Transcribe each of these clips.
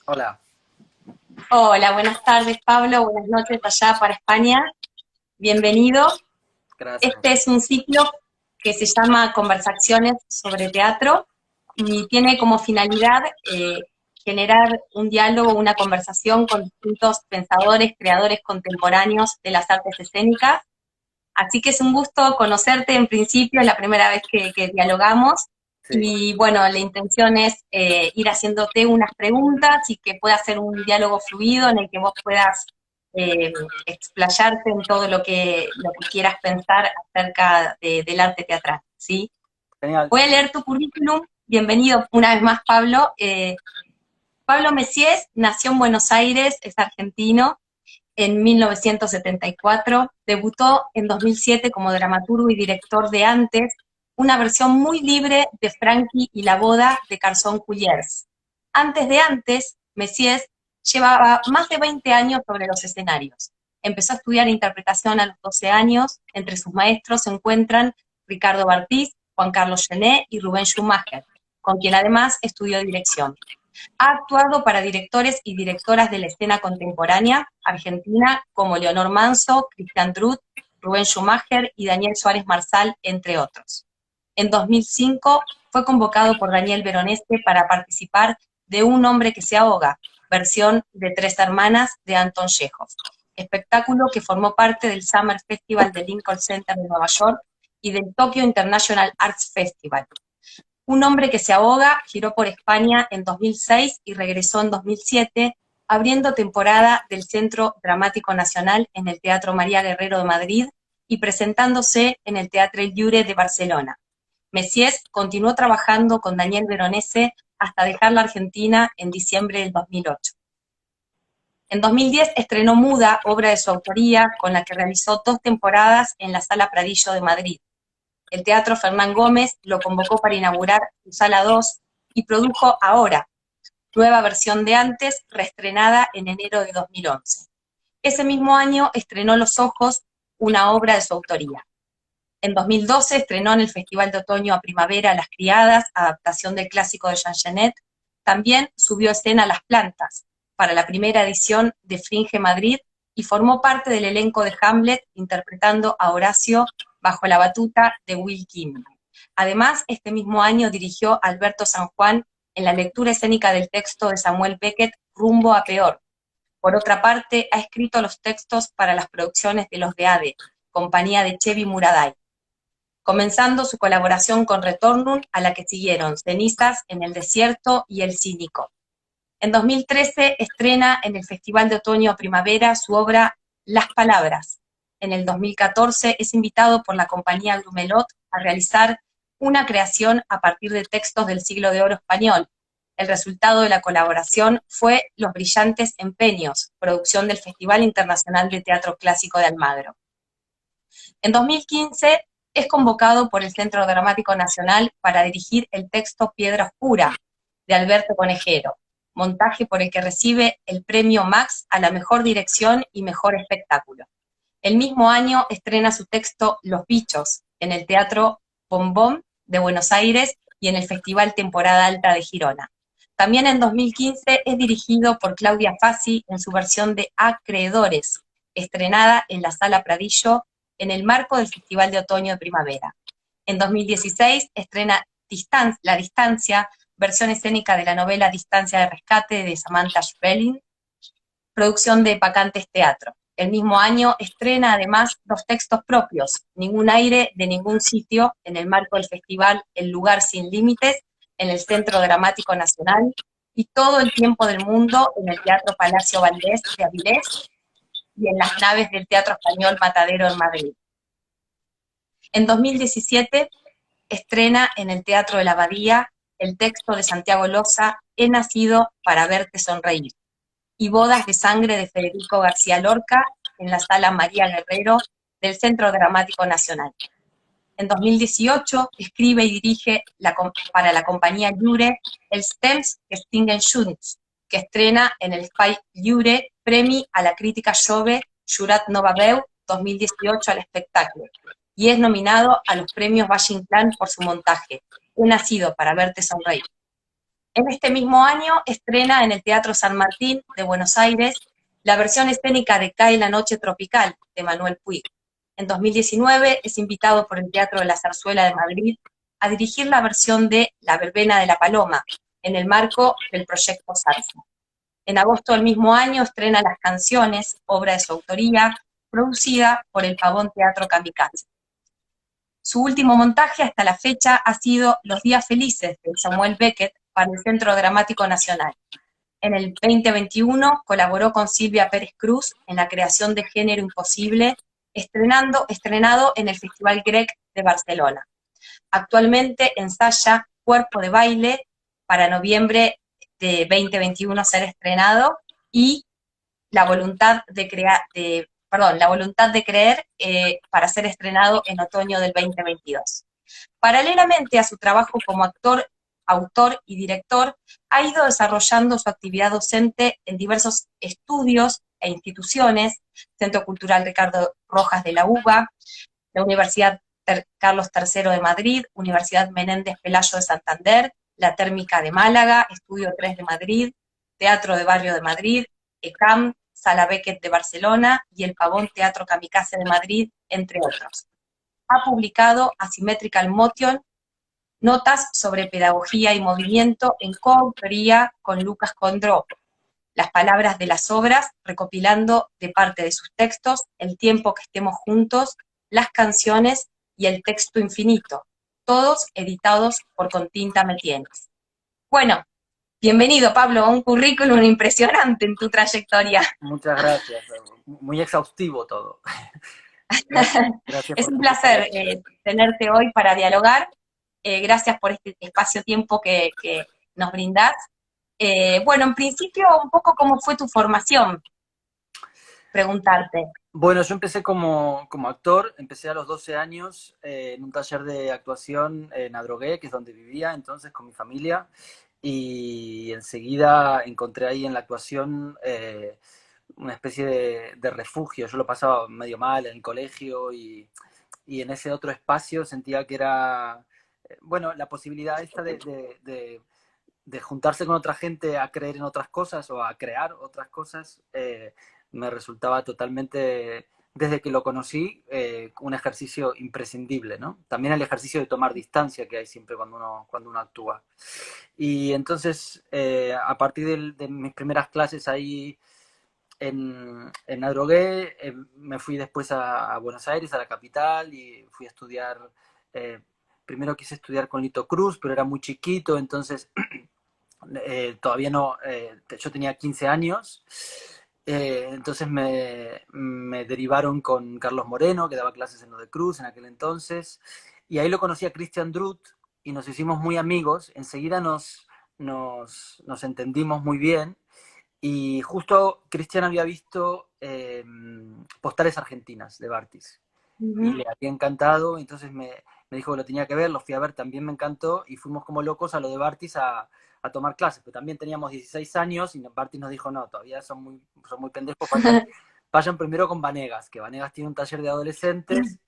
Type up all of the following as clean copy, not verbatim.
Hola, Hola, buenas tardes Pablo, buenas noches allá para España, bienvenido. gracias. Este es un ciclo que se llama Conversaciones sobre Teatro y tiene como finalidad generar un diálogo, una conversación con distintos pensadores, creadores contemporáneos de las artes escénicas. Así que es un gusto conocerte en principio, es la primera vez que dialogamos. Sí, Y bueno, la intención es ir haciéndote unas preguntas y que pueda ser un diálogo fluido en el que vos puedas explayarte en todo lo que quieras pensar acerca del arte teatral, ¿sí? genial. Voy a leer tu currículum. Bienvenido una vez más, Pablo. Pablo Messiés nació en Buenos Aires, es argentino, en 1974, debutó en 2007 como dramaturgo y director de Antes, una versión muy libre de Frankie y la boda de Garzón Cuyers. Antes de Antes, Messiés llevaba más de 20 años sobre los escenarios. Empezó a estudiar interpretación a los 12 años. Entre sus maestros se encuentran Ricardo Bartiz, Juan Carlos Gené y Rubén Schumacher, con quien además estudió dirección. Ha actuado para directores y directoras de la escena contemporánea argentina como Leonor Manso, Cristian Drut, Rubén Schumacher y Daniel Suárez Marsal, entre otros. En 2005 fue convocado por Daniel Veronese para participar de Un hombre que se ahoga, versión de Tres hermanas de Anton Chekhov, espectáculo que formó parte del Summer Festival del Lincoln Center de Nueva York y del Tokyo International Arts Festival. Un hombre que se ahoga giró por España en 2006 y regresó en 2007, abriendo temporada del Centro Dramático Nacional en el Teatro María Guerrero de Madrid y presentándose en el Teatre El Llure de Barcelona. Messiés continuó trabajando con Daniel Veronese hasta dejar la Argentina en diciembre del 2008. En 2010 estrenó Muda, obra de su autoría, con la que realizó 2 temporadas en la Sala Pradillo de Madrid. El Teatro Fernán Gómez lo convocó para inaugurar su Sala 2 y produjo Ahora, nueva versión de Antes, reestrenada en enero de 2011. Ese mismo año estrenó Los Ojos, una obra de su autoría. En 2012 estrenó en el Festival de Otoño a Primavera Las Criadas, adaptación del clásico de Jean Genet. También subió a escena Las Plantas, para la primera edición de Fringe Madrid, y formó parte del elenco de Hamlet, interpretando a Horacio bajo la batuta de Will Kim. Además, este mismo año dirigió a Alberto San Juan en la lectura escénica del texto de Samuel Beckett, Rumbo a Peor. Por otra parte, ha escrito los textos para las producciones de Los de Ade, compañía de Chevy Muraday, comenzando su colaboración con Retornum, a la que siguieron Cenizas en el Desierto y El Cínico. En 2013 estrena en el Festival de Otoño a Primavera su obra Las Palabras. En el 2014 es invitado por la compañía Grumelot a realizar una creación a partir de textos del Siglo de Oro español. El resultado de la colaboración fue Los Brillantes Empeños, producción del Festival Internacional de Teatro Clásico de Almagro. En 2015 es convocado por el Centro Dramático Nacional para dirigir el texto Piedra Oscura, de Alberto Conejero, montaje por el que recibe el premio Max a la mejor dirección y mejor espectáculo. El mismo año estrena su texto Los Bichos en el Teatro Bombón de Buenos Aires y en el Festival Temporada Alta de Girona. También en 2015 es dirigido por Claudia Fassi en su versión de Acreedores, estrenada en la Sala Pradillo en el marco del Festival de Otoño de Primavera. En 2016 estrena La Distancia, versión escénica de la novela Distancia de Rescate de Samantha Schweblin, producción de Pacantes Teatro. El mismo año estrena además 2 textos propios, Ningún aire de ningún sitio, en el marco del festival El lugar sin límites, en el Centro Dramático Nacional, y Todo el tiempo del mundo en el Teatro Palacio Valdés de Avilés y en las naves del Teatro Español Matadero en Madrid. En 2017 estrena en el Teatro de la Abadía el texto de Santiago Loza, He nacido para verte sonreír, y Bodas de Sangre de Federico García Lorca en la Sala María Guerrero del Centro Dramático Nacional. En 2018 escribe y dirige para la compañía Llure el Stems Stingen Junts, que estrena en el Espai Llure Premi a la crítica Jove Jurat Nova Veu 2018 al espectáculo, y es nominado a los premios Valle Inclán por su montaje, He nacido para verte sonreír. En este mismo año estrena en el Teatro San Martín de Buenos Aires la versión escénica de Cae la noche tropical de Manuel Puig. En 2019 es invitado por el Teatro de la Zarzuela de Madrid a dirigir la versión de La verbena de la paloma, en el marco del proyecto Zarza. En agosto del mismo año estrena Las canciones, obra de su autoría, producida por el Pavón Teatro Kamikaze. Su último montaje hasta la fecha ha sido Los días felices de Samuel Beckett para el Centro Dramático Nacional. En el 2021 colaboró con Silvia Pérez Cruz en la creación de Género Imposible, estrenado en el Festival Grec de Barcelona. Actualmente ensaya Cuerpo de baile para noviembre de 2021 ser estrenado y La voluntad de creer para ser estrenado en otoño del 2022. Paralelamente a su trabajo como actor, autor y director, ha ido desarrollando su actividad docente en diversos estudios e instituciones, Centro Cultural Ricardo Rojas de la UBA, la Universidad Carlos III de Madrid, Universidad Menéndez Pelayo de Santander, la Térmica de Málaga, Estudio 3 de Madrid, Teatro de Barrio de Madrid, ECAM, Sala Beckett de Barcelona y el Pavón Teatro Kamikaze de Madrid, entre otros. Ha publicado Asymmetrical Motion, notas sobre pedagogía y movimiento en coautoría con Lucas Condró, las palabras de las obras, recopilando de parte de sus textos El tiempo que estemos juntos, las canciones y El texto infinito, todos editados por Con Tinta Me Tienes. Bueno, bienvenido Pablo, un currículum impresionante en tu trayectoria. Muchas gracias, muy exhaustivo todo. Gracias, gracias Es por un la placer invitación. tenerte hoy para dialogar. Gracias por este espacio-tiempo que nos brindás. Bueno, en principio, un poco cómo fue tu formación, preguntarte. Bueno, yo empecé como actor, empecé a los 12 años en un taller de actuación en Adrogué, que es donde vivía entonces con mi familia, y enseguida encontré ahí en la actuación una especie de refugio. Yo lo pasaba medio mal en el colegio y en ese otro espacio sentía que era, bueno, la posibilidad esta de juntarse con otra gente a creer en otras cosas o a crear otras cosas, me resultaba totalmente, desde que lo conocí, un ejercicio imprescindible, ¿no? También el ejercicio de tomar distancia que hay siempre cuando uno actúa. Y entonces, a partir de mis primeras clases ahí en Adrogué, me fui después a Buenos Aires, a la capital, y fui a estudiar, primero quise estudiar con Lito Cruz, pero era muy chiquito, entonces todavía no, yo tenía 15 años, entonces me derivaron con Carlos Moreno, que daba clases en lo de Cruz en aquel entonces, y ahí lo conocí a Christian Druth y nos hicimos muy amigos, enseguida nos entendimos muy bien, y justo Cristian había visto Postales Argentinas de Bartis y Uh-huh. le había encantado, entonces me dijo que lo tenía que ver, lo fui a ver, también me encantó y fuimos como locos a lo de Bartis a tomar clases, pero también teníamos 16 años y Bartis nos dijo, no, todavía son muy pendejos, vayan primero con Vanegas, que Vanegas tiene un taller de adolescentes.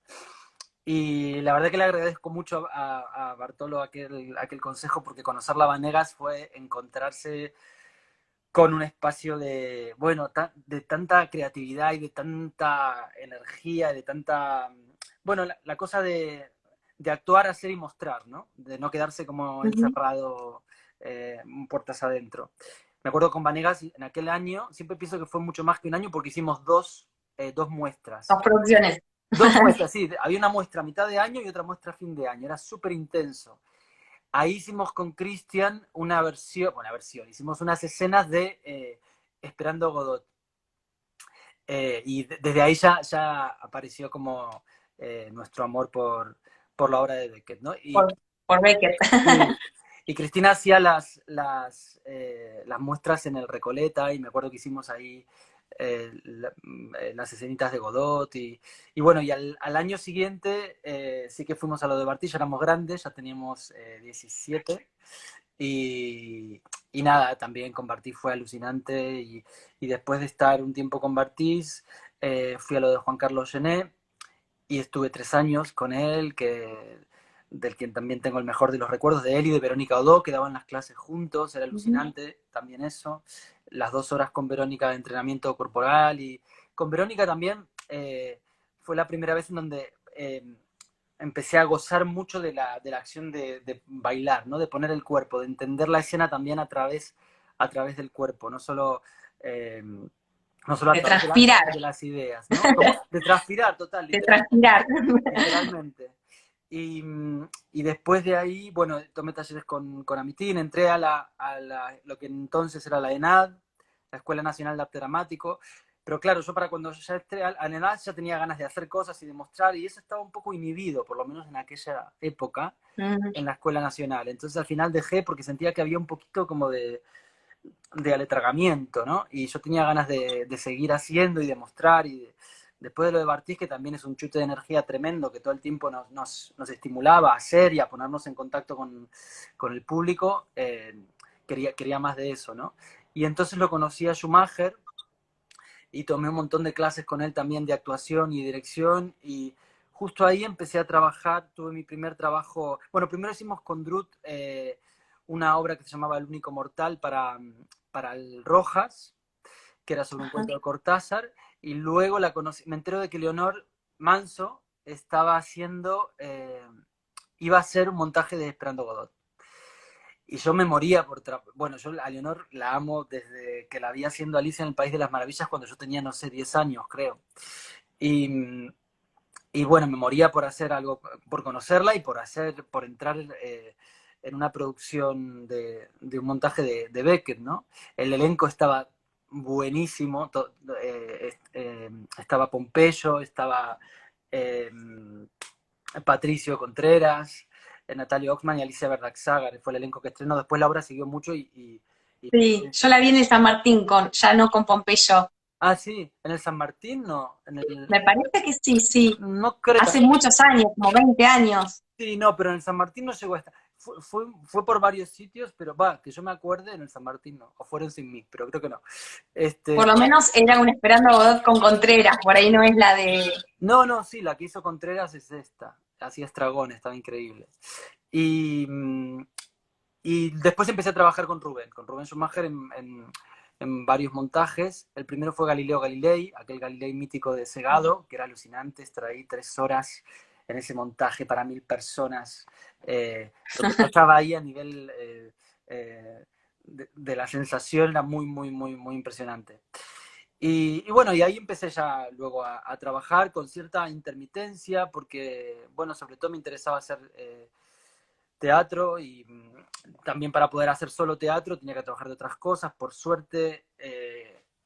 Y la verdad que le agradezco mucho a Bartolo aquel consejo, porque conocer la Vanegas fue encontrarse con un espacio de, bueno, de tanta creatividad y de tanta energía, de tanta, bueno, la cosa de actuar, hacer y mostrar, ¿no? De no quedarse como Uh-huh. encerrado puertas adentro. Me acuerdo con Vanegas en aquel año, siempre pienso que fue mucho más que un año porque hicimos dos muestras. Dos producciones. Dos muestras, sí, había una muestra a mitad de año y otra muestra a fin de año, era súper intenso. Ahí hicimos con Cristian hicimos unas escenas de Esperando Godot. Y desde ahí ya apareció como nuestro amor por la obra de Beckett, ¿no? por, por Beckett. Y, y Cristina hacía las muestras en el Recoleta, y me acuerdo que hicimos ahí las escenitas de Godot, y bueno, y al año siguiente sí que fuimos a lo de Bartí, ya éramos grandes, ya teníamos 17, y, y nada, también con Bartí fue alucinante, y después de estar un tiempo con Bartís, fui a lo de Juan Carlos Gené, y estuve 3 años con él, que del quien también tengo el mejor de los recuerdos, de él y de Verónica Odó, que daban las clases juntos, era alucinante también eso, las 2 horas con Verónica de entrenamiento corporal, y con Verónica también fue la primera vez en donde empecé a gozar mucho de la acción de bailar, ¿no? De poner el cuerpo, de entender la escena también a través del cuerpo, no solo... no solo a De través transpirar, de las ideas, ¿no? Como de transpirar, total, de transpirar. literalmente. Y, y después de ahí, bueno, tomé talleres con Amitín, entré lo que entonces era la ENAD, la Escuela Nacional de Arte Dramático, pero claro, yo para cuando ya entré a la ENAD ya tenía ganas de hacer cosas y demostrar, y eso estaba un poco inhibido, por lo menos en aquella época, en la Escuela Nacional. Entonces al final dejé porque sentía que había un poquito como de aletargamiento, ¿no? Y yo tenía ganas de seguir haciendo y demostrar, después de lo de Bartiz, que también es un chute de energía tremendo, que todo el tiempo nos estimulaba a hacer y a ponernos en contacto con el público, quería más de eso, ¿no? Y entonces lo conocí a Schumacher y tomé un montón de clases con él también de actuación y dirección, y justo ahí empecé a trabajar, tuve mi primer trabajo, bueno, primero hicimos con Drut una obra que se llamaba El único mortal para el Rojas, que era sobre un cuento de Cortázar, y luego me entero de que Leonor Manso estaba haciendo, iba a hacer un montaje de Esperando Godot. Y yo me moría bueno, yo a Leonor la amo desde que la vi haciendo Alicia en el País de las Maravillas cuando yo tenía, no sé, 10 años, creo. Y, y bueno, me moría por hacer algo, por conocerla y por entrar en una producción de un montaje de Beckett, ¿no? El elenco estaba buenísimo, estaba Pompeyo, estaba eh, Patricio Contreras, Natalia Oxman y Alicia Berdaxaga, fue el elenco que estrenó. Después la obra siguió mucho y... Sí, yo la vi en el San Martín, ya no con Pompeyo. Ah, sí, en el San Martín no, en el... Me parece que sí, sí. No creo. Hace muchos años, como 20 años. Sí, no, pero en el San Martín no llegó a estar. Fue por varios sitios, pero va, que yo me acuerde, en el San Martín no. O fueron sin mí, pero creo que no. Por lo menos era un Esperando a Godot con Contreras, por ahí no es la de... No, no, sí, la que hizo Contreras es esta. Así Estragón, estaba increíble. Y, y después empecé a trabajar con Rubén Schumacher en varios montajes. El primero fue Galileo Galilei, aquel Galilei mítico de Segado, que era alucinante, estar ahí 3 horas en ese montaje para 1000 personas. Lo que pasaba ahí a nivel de la sensación era muy, muy, muy, muy impresionante. Y bueno, y ahí empecé ya luego a trabajar con cierta intermitencia, porque, bueno, sobre todo me interesaba hacer teatro y también para poder hacer solo teatro tenía que trabajar de otras cosas. Por suerte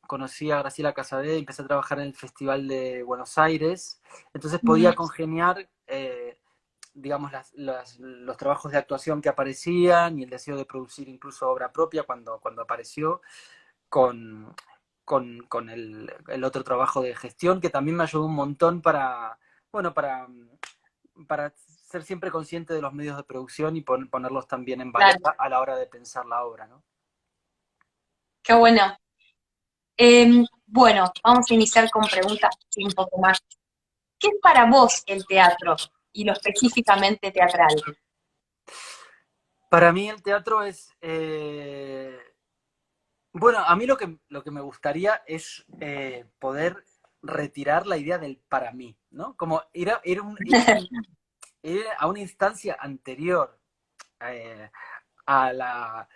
conocí a Graciela Casadé y empecé a trabajar en el Festival de Buenos Aires, entonces podía congeniar, digamos, los trabajos de actuación que aparecían y el deseo de producir incluso obra propia cuando apareció, con, con el otro trabajo de gestión que también me ayudó un montón bueno, para ser siempre consciente de los medios de producción y ponerlos también en valor Claro, a la hora de pensar la obra, ¿no? qué bueno. Bueno, vamos a iniciar con preguntas un poco más. ¿Qué es para vos el teatro y lo específicamente teatral? Para mí el teatro es... bueno, a mí lo que me gustaría es poder retirar la idea del para mí, ¿no? Como ir a una instancia anterior eh, a la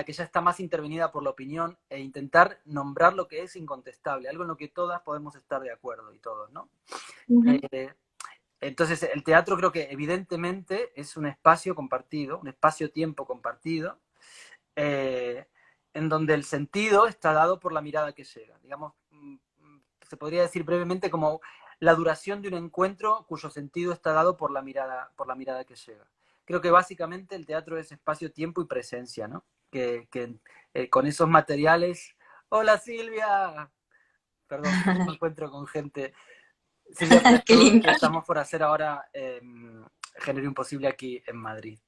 que ya está más intervenida por la opinión e intentar nombrar lo que es incontestable, algo en lo que todas podemos estar de acuerdo y todos, ¿no? Eh, entonces, el teatro creo que evidentemente es un espacio compartido, un espacio-tiempo compartido, eh, en donde el sentido está dado por la mirada que llega. Digamos, se podría decir brevemente como la duración de un encuentro cuyo sentido está dado por la mirada que llega. Creo que básicamente el teatro es espacio, tiempo y presencia, ¿no? Que con esos materiales... ¡Hola Silvia! Perdón, me encuentro con gente. Silvia Qué Prestud, lindo. que estamos por hacer ahora Género Imposible aquí en Madrid.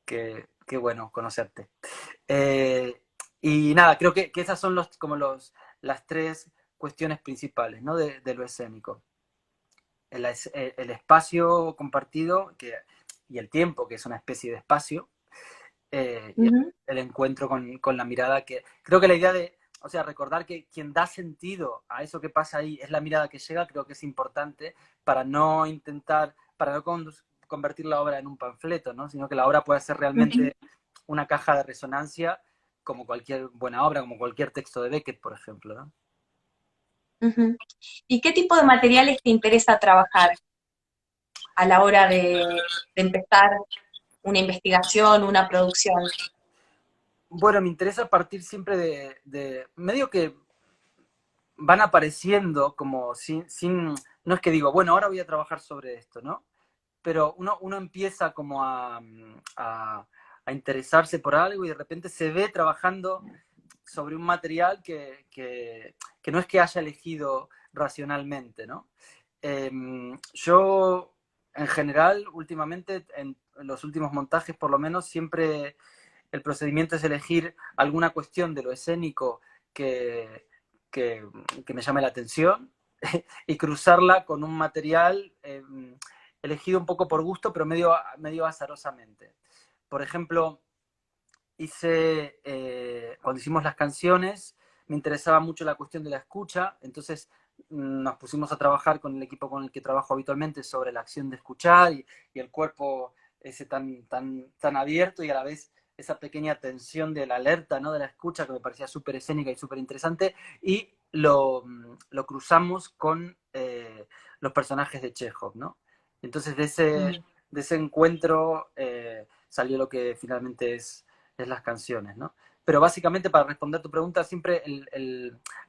Qué bueno conocerte. Y nada, creo que esas son las tres cuestiones principales, ¿no? De lo escénico. El espacio compartido, que y el tiempo, que es una especie de espacio, y Ujú, el encuentro con la mirada, que creo que la idea de, o sea, recordar que quien da sentido a eso que pasa ahí es la mirada que llega, creo que es importante para no intentar, para no convertir la obra en un panfleto, ¿no? Sino que la obra pueda ser ujú, realmente una caja de resonancia como cualquier buena obra, como cualquier texto de Beckett, por ejemplo, ¿no? ujú. ¿Y qué tipo de materiales te interesa trabajar a la hora de empezar una investigación, una producción? Bueno, me interesa partir siempre medio que van apareciendo como no es que digo, bueno, ahora voy a trabajar sobre esto, ¿no? Pero uno empieza como a interesarse por algo y de repente se ve trabajando sobre un material que no es que haya elegido racionalmente, ¿no? Yo, en general, últimamente, en los últimos montajes por lo menos, siempre el procedimiento es elegir alguna cuestión de lo escénico que, que, que me llame la atención y cruzarla con un material elegido un poco por gusto, pero medio azarosamente. Por ejemplo, cuando hicimos las canciones, me interesaba mucho la cuestión de la escucha, entonces nos pusimos a trabajar con el equipo con el que trabajo habitualmente sobre la acción de escuchar y el cuerpo ese tan abierto y a la vez esa pequeña tensión de la alerta, ¿no? De la escucha que me parecía súper escénica y súper interesante y lo cruzamos con los personajes de Chekhov, ¿no? Entonces de ese encuentro salió lo que finalmente es las canciones, ¿no? Pero básicamente para responder tu pregunta, siempre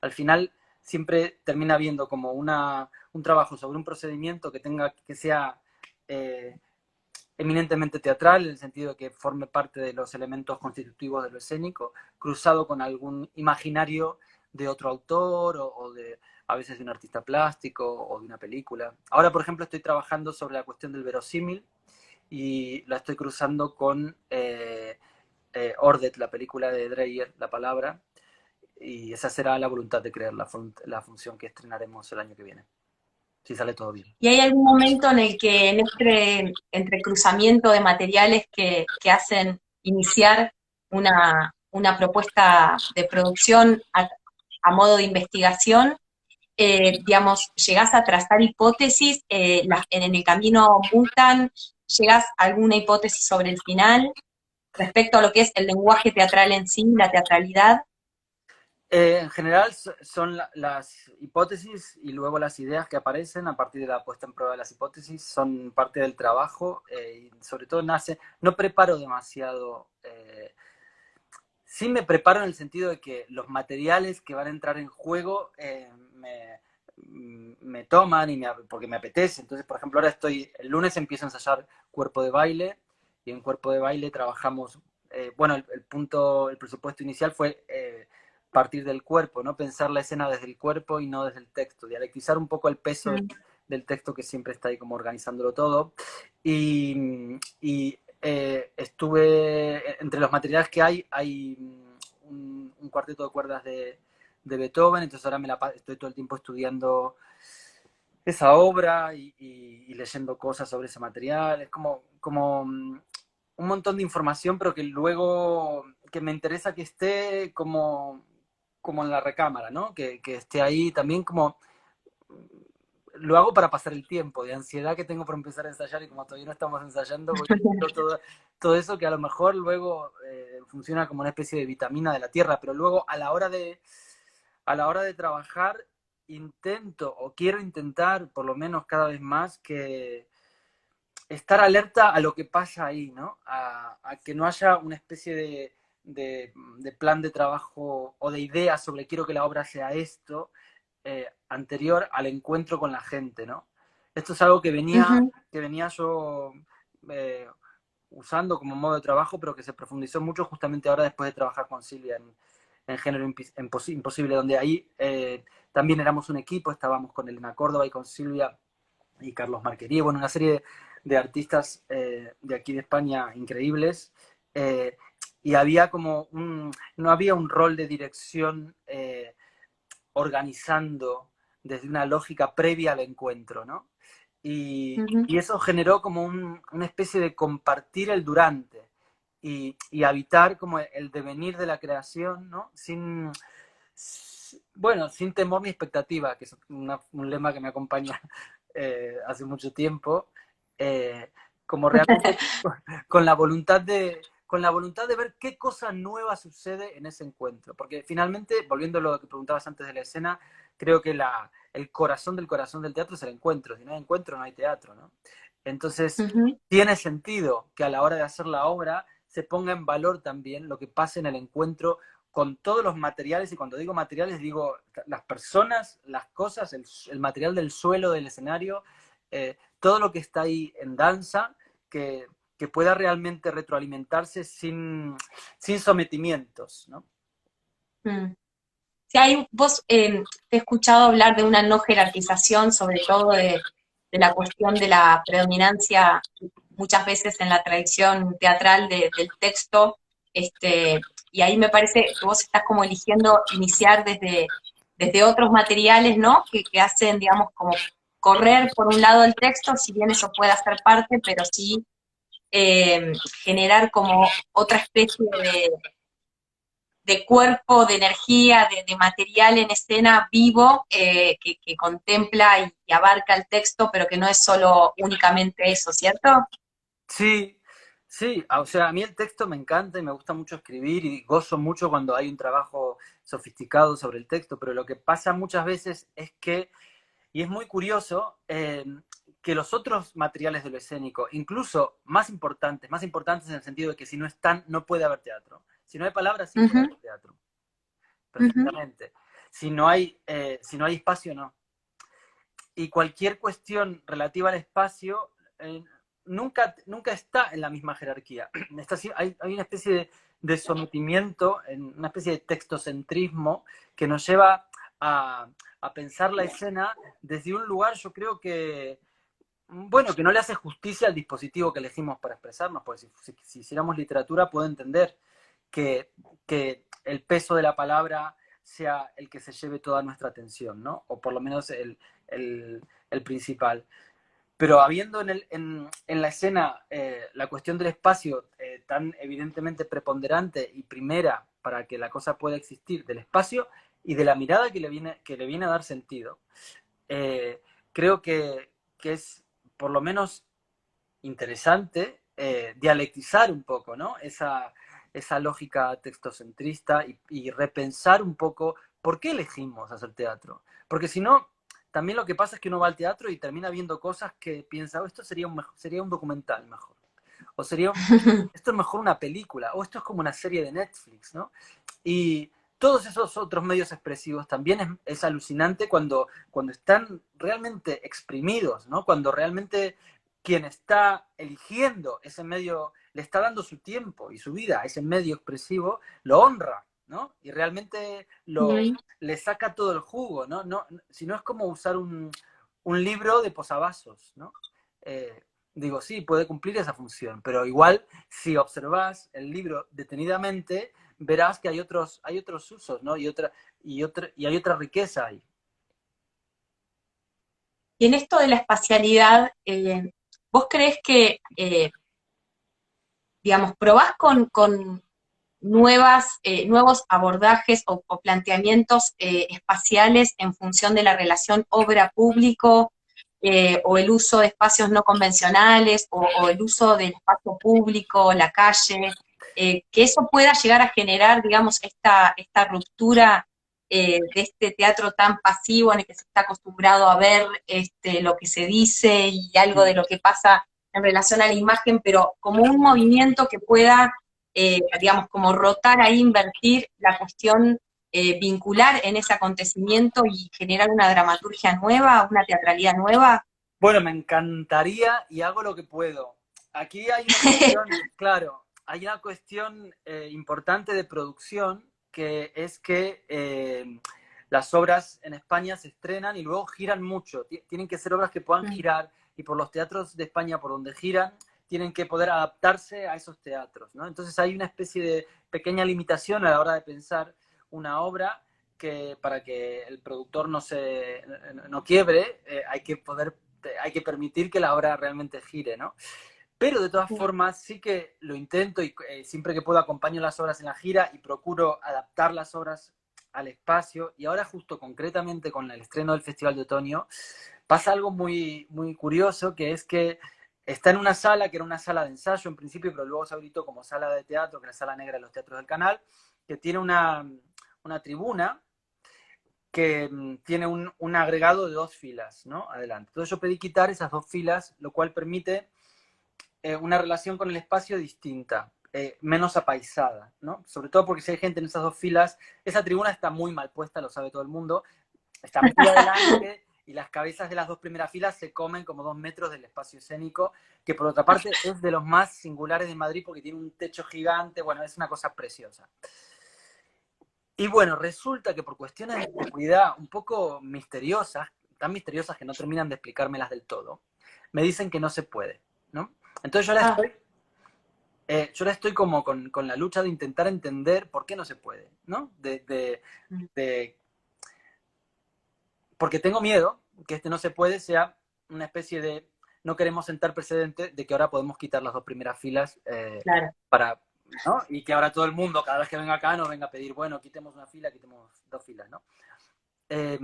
al final siempre termina viendo como un trabajo sobre un procedimiento que sea eh, eminentemente teatral, en el sentido de que forme parte de los elementos constitutivos de lo escénico, cruzado con algún imaginario de otro autor a veces de un artista plástico o de una película. Ahora, por ejemplo, estoy trabajando sobre la cuestión del verosímil y la estoy cruzando con Ordet, la película de Dreyer, La Palabra, y esa será la voluntad de crear la función que estrenaremos el año que viene, si sale todo bien. ¿Y hay algún momento en el que entre cruzamiento de materiales que hacen iniciar una propuesta de producción a modo de investigación, digamos, llegás a trazar hipótesis, en el camino mutan, llegás a alguna hipótesis sobre el final respecto a lo que es el lenguaje teatral en sí, la teatralidad? En general son las hipótesis y luego las ideas que aparecen a partir de la puesta en prueba de las hipótesis son parte del trabajo y sobre todo no preparo demasiado, sí me preparo en el sentido de que los materiales que van a entrar en juego me toman porque me apetece. Entonces, por ejemplo, el lunes empiezo a ensayar cuerpo de baile y en cuerpo de baile trabajamos, bueno, el presupuesto inicial fue partir del cuerpo, ¿no? Pensar la escena desde el cuerpo y no desde el texto, dialectizar un poco el peso Mm, del texto que siempre está ahí como organizándolo todo. Y entre los materiales que hay un cuarteto de cuerdas de Beethoven, entonces ahora estoy todo el tiempo estudiando esa obra y leyendo cosas sobre ese material. Es como un montón de información, pero que luego que me interesa que esté como en la recámara, ¿no? Que esté ahí también como lo hago para pasar el tiempo, de ansiedad que tengo por empezar a ensayar y como todavía no estamos ensayando, voy haciendo todo eso que a lo mejor luego funciona como una especie de vitamina de la tierra, pero luego a la hora de trabajar intento o quiero intentar por lo menos cada vez más que estar alerta a lo que pasa ahí, ¿no? A que no haya una especie de plan de trabajo o de idea sobre quiero que la obra sea esto, anterior al encuentro con la gente, ¿no? Esto es algo ujú. que venía yo eh, usando como modo de trabajo, pero que se profundizó mucho justamente ahora después de trabajar con Silvia en Género Imposible, donde ahí también éramos un equipo, estábamos con Elena Córdoba y con Silvia y Carlos Marquería, bueno, una serie de artistas de aquí de España increíbles. eh, y había no había un rol de dirección organizando desde una lógica previa al encuentro, ¿no? Ujú. Y eso generó como una especie de compartir el durante y habitar como el devenir de la creación, ¿no? Bueno, sin temor ni expectativa, que es un lema que me acompaña hace mucho tiempo, eh, como realmente con la voluntad con la voluntad de ver qué cosa nueva sucede en ese encuentro. Porque finalmente, volviendo a lo que preguntabas antes de la escena, creo que el corazón del teatro es el encuentro. Si no hay encuentro, no hay teatro, ¿no? Entonces, Ujú. tiene sentido que a la hora de hacer la obra se ponga en valor también lo que pasa en el encuentro con todos los materiales, y cuando digo materiales digo las personas, las cosas, el material del suelo, del escenario, todo lo que está ahí en danza, que, que pueda realmente retroalimentarse sin sometimientos, ¿no? Mm. Si hay, vos te he escuchado hablar de una no jerarquización, sobre todo de la cuestión de la predominancia muchas veces en la tradición teatral del texto, y ahí me parece que vos estás como eligiendo iniciar desde otros materiales, ¿no? Que hacen, digamos, como correr por un lado el texto, si bien eso puede hacer parte, pero sí generar como otra especie de cuerpo, de energía, de material en escena vivo que contempla y abarca el texto, pero que no es solo únicamente eso, ¿cierto? Sí, sí, o sea, a mí el texto me encanta y me gusta mucho escribir y gozo mucho cuando hay un trabajo sofisticado sobre el texto, pero lo que pasa muchas veces es que, y es muy curioso, que los otros materiales de lo escénico, incluso más importantes en el sentido de que si no están, no puede haber teatro. Si no hay palabras, sí puede Ujú, haber teatro, ujú, perfectamente. Si no hay espacio, no. Y cualquier cuestión relativa al espacio nunca está en la misma jerarquía. Hay una especie de sometimiento, una especie de textocentrismo que nos lleva a, a pensar la escena desde un lugar, yo creo que, bueno, que no le hace justicia al dispositivo que elegimos para expresarnos, porque si hiciéramos literatura puedo entender que, que el peso de la palabra sea el que se lleve toda nuestra atención, ¿no? O por lo menos el, el principal. Pero habiendo en la escena la cuestión del espacio tan evidentemente preponderante y primera para que la cosa pueda existir, del espacio y de la mirada que le viene a dar sentido, eh, creo que es por lo menos interesante dialectizar un poco, ¿no? Esa lógica textocentrista y repensar un poco por qué elegimos hacer teatro. Porque si no, también lo que pasa es que uno va al teatro y termina viendo cosas que piensa, oh, esto sería un documental mejor. O esto es mejor una película, o esto es como una serie de Netflix, ¿no? Y todos esos otros medios expresivos también es alucinante cuando están realmente exprimidos, ¿no? Cuando realmente quien está eligiendo ese medio le está dando su tiempo y su vida a ese medio expresivo, lo honra, ¿no? Y realmente ujú. le saca todo el jugo, ¿no? Si no es como usar un libro de posavasos, ¿no? Eh, Digo, sí, puede cumplir esa función, pero igual si observas el libro detenidamente, verás que hay otros usos, ¿no? Y hay otra riqueza ahí. Y en esto de la espacialidad, ¿vos crees que, digamos, probás con nuevos abordajes o planteamientos espaciales en función de la relación obra-público o el uso de espacios no convencionales o el uso del espacio público, la calle, que eso pueda llegar a generar, digamos, esta ruptura de este teatro tan pasivo en el que se está acostumbrado a ver lo que se dice y algo de lo que pasa en relación a la imagen, pero como un movimiento que pueda digamos, como rotar ahí, invertir la cuestión vincular en ese acontecimiento y generar una dramaturgia nueva, una teatralidad nueva. Bueno, me encantaría y hago lo que puedo. Aquí hay una cuestión, claro, hay una cuestión importante de producción que es que las obras en España se estrenan y luego giran mucho. Tienen que ser obras que puedan girar y por los teatros de España por donde giran tienen que poder adaptarse a esos teatros, ¿no? Entonces hay una especie de pequeña limitación a la hora de pensar una obra que para que el productor no quiebre, hay que poder hay que permitir que la obra realmente gire, ¿no? Pero de todas Sí. formas sí que lo intento y siempre que puedo acompaño las obras en la gira y procuro adaptar las obras al espacio. Y ahora justo concretamente con el estreno del Festival de Otoño pasa algo muy, muy curioso, que es que está en una sala, que era una sala de ensayo en principio, pero luego se habilitó como sala de teatro, que es la sala negra de los teatros del canal, que tiene una tribuna que tiene un agregado de 2 filas, ¿no? Adelante. Entonces yo pedí quitar esas 2 filas, lo cual permite una relación con el espacio distinta, menos apaisada, ¿no? Sobre todo porque si hay gente en esas 2 filas, esa tribuna está muy mal puesta, lo sabe todo el mundo, está muy adelante y las cabezas de las 2 primeras filas se comen como 2 metros del espacio escénico, que por otra parte es de los más singulares de Madrid porque tiene un techo gigante, bueno, es una cosa preciosa. Y bueno, resulta que por cuestiones de seguridad un poco misteriosas, tan misteriosas que no terminan de explicármelas del todo, me dicen que no se puede, ¿no? Entonces yo ahora estoy como con la lucha de intentar entender por qué no se puede, ¿no? De porque tengo miedo que este no se puede sea una especie de no queremos sentar precedente de que ahora podemos quitar las 2 primeras filas Claro. para, ¿no? Y que ahora todo el mundo, cada vez que venga acá, nos venga a pedir, bueno, quitemos una fila, quitemos 2 filas, ¿no? Eh,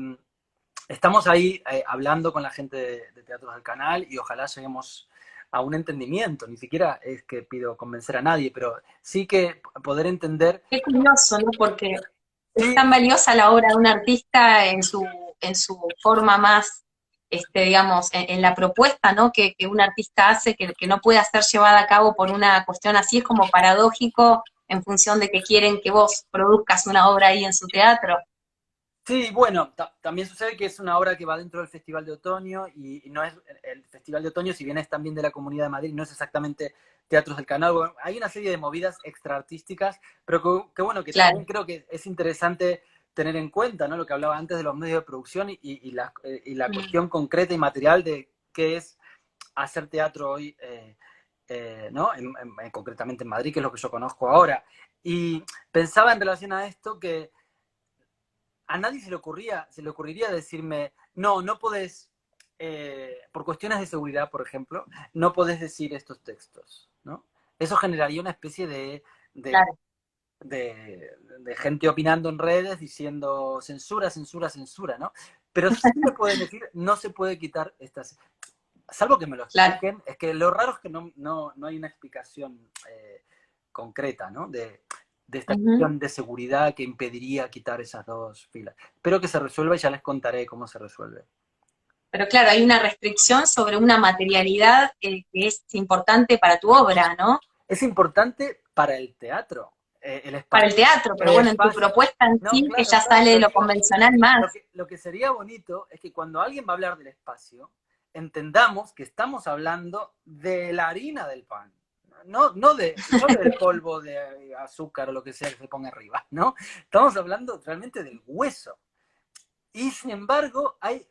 estamos ahí hablando con la gente de Teatros del Canal y ojalá lleguemos a un entendimiento. Ni siquiera es que pido convencer a nadie, pero sí que poder entender. Qué curioso, ¿no? Porque es Sí, tan valiosa la obra de un artista en su forma más, digamos, en la propuesta, ¿no? Que un artista hace, que no puede ser llevada a cabo por una cuestión así, es como paradójico en función de que quieren que vos produzcas una obra ahí en su teatro. sí, bueno, también sucede que es una obra que va dentro del Festival de Otoño y no es el Festival de Otoño, si bien es también de la Comunidad de Madrid, no es exactamente Teatros del Canal. Bueno, hay una serie de movidas extraartísticas, pero que bueno, que Claro. también creo que es interesante tener en cuenta, ¿no? Lo que hablaba antes de los medios de producción y la Mm. cuestión concreta y material de qué es hacer teatro hoy, ¿no? Concretamente en Madrid, que es lo que yo conozco ahora. Y pensaba en relación a esto que a nadie se le ocurriría decirme, no, no podés, por cuestiones de seguridad, por ejemplo, no podés decir estos textos, ¿no? Eso generaría una especie de, Claro. de gente opinando en redes diciendo censura, censura, censura, ¿no? Pero sí me pueden decir, no se puede quitar estas, salvo que me lo Claro. expliquen, es que lo raro es que no hay una explicación concreta, ¿no? De esta Ujú. cuestión de seguridad que impediría quitar esas 2 filas. Espero que se resuelva y ya les contaré cómo se resuelve. Pero claro, hay una restricción sobre una materialidad que es importante para tu obra, ¿no? Es importante para el teatro, el Para espacio. el teatro, pero El bueno, en tu espacio. propuesta en No, sí, que claro, ya claro, sale de pero lo digo, convencional lo más. que, lo que sería bonito es que cuando alguien va a hablar del espacio, entendamos que estamos hablando de la harina del pan. No del polvo de azúcar o lo que sea que se ponga arriba, ¿no? Estamos hablando realmente del hueso. Y sin embargo, hay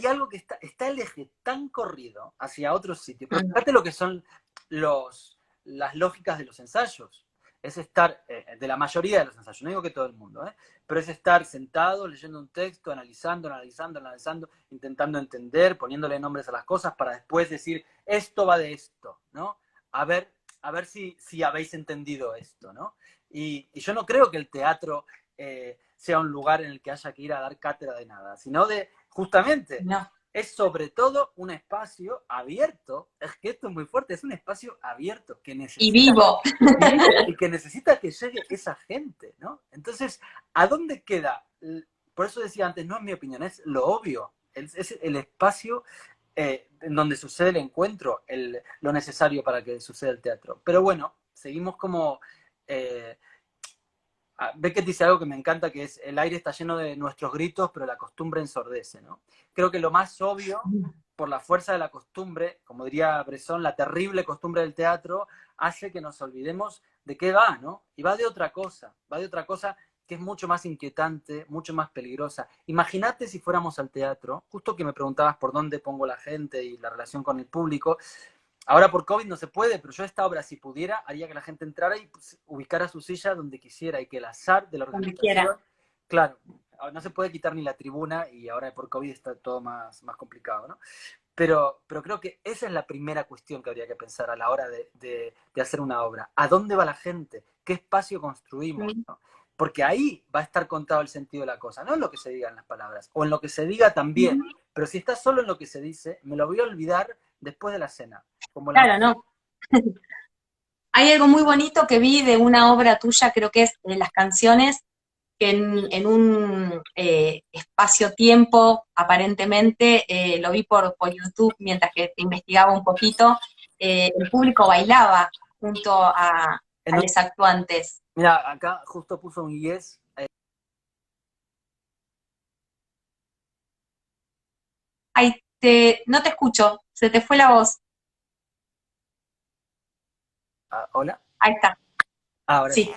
algo que está el eje tan corrido hacia otros sitios. Pero Mm. fíjate lo que son las lógicas de los ensayos. Es estar, de la mayoría de los ensayos, no digo que todo el mundo, pero es estar sentado, leyendo un texto, analizando, analizando, analizando, intentando entender, poniéndole nombres a las cosas para después decir, esto va de esto, ¿no? A ver, si habéis entendido esto, ¿no? Y yo no creo que el teatro sea un lugar en el que haya que ir a dar cátedra de nada, sino de, justamente, No. es sobre todo un espacio abierto, es que esto es muy fuerte, es un espacio abierto que Y necesita vivo. y que necesita que llegue esa gente, ¿no? Entonces, ¿a dónde queda? Por eso decía antes, no es mi opinión, es lo obvio, es el espacio en donde sucede el encuentro, lo necesario para que suceda el teatro. Pero bueno, seguimos como eh, Beckett dice algo que me encanta, que es el aire está lleno de nuestros gritos, pero la costumbre ensordece, ¿no? Creo que lo más obvio, por la fuerza de la costumbre, como diría Bresson, la terrible costumbre del teatro, hace que nos olvidemos de qué va, ¿no? Y va de otra cosa que es mucho más inquietante, mucho más peligrosa. Imagínate si fuéramos al teatro, justo que me preguntabas por dónde pongo la gente y la relación con el público. Ahora por COVID no se puede, pero yo esta obra, si pudiera, haría que la gente entrara y pues, ubicara su silla donde quisiera y que el azar de la Donde quiera. organización, claro, no se puede quitar ni la tribuna y ahora por COVID está todo más complicado, ¿no? Pero creo que esa es la primera cuestión que habría que pensar a la hora de hacer una obra. ¿A dónde va la gente? ¿Qué espacio construimos? ¿No? Porque ahí va a estar contado el sentido de la cosa, no en lo que se diga en las palabras, o en lo que se diga también. Pero si está solo en lo que se dice, me lo voy a olvidar después de la cena. Como la... Claro, no. Hay algo muy bonito que vi de una obra tuya, creo que es de las canciones, que en un espacio-tiempo, aparentemente, lo vi por YouTube mientras que te investigaba un poquito, el público bailaba junto a un... los actuantes. Mira, acá justo puso un yes. Ay, no te escucho, se te fue la voz. Hola. Ahí está, Ahora sí. sí.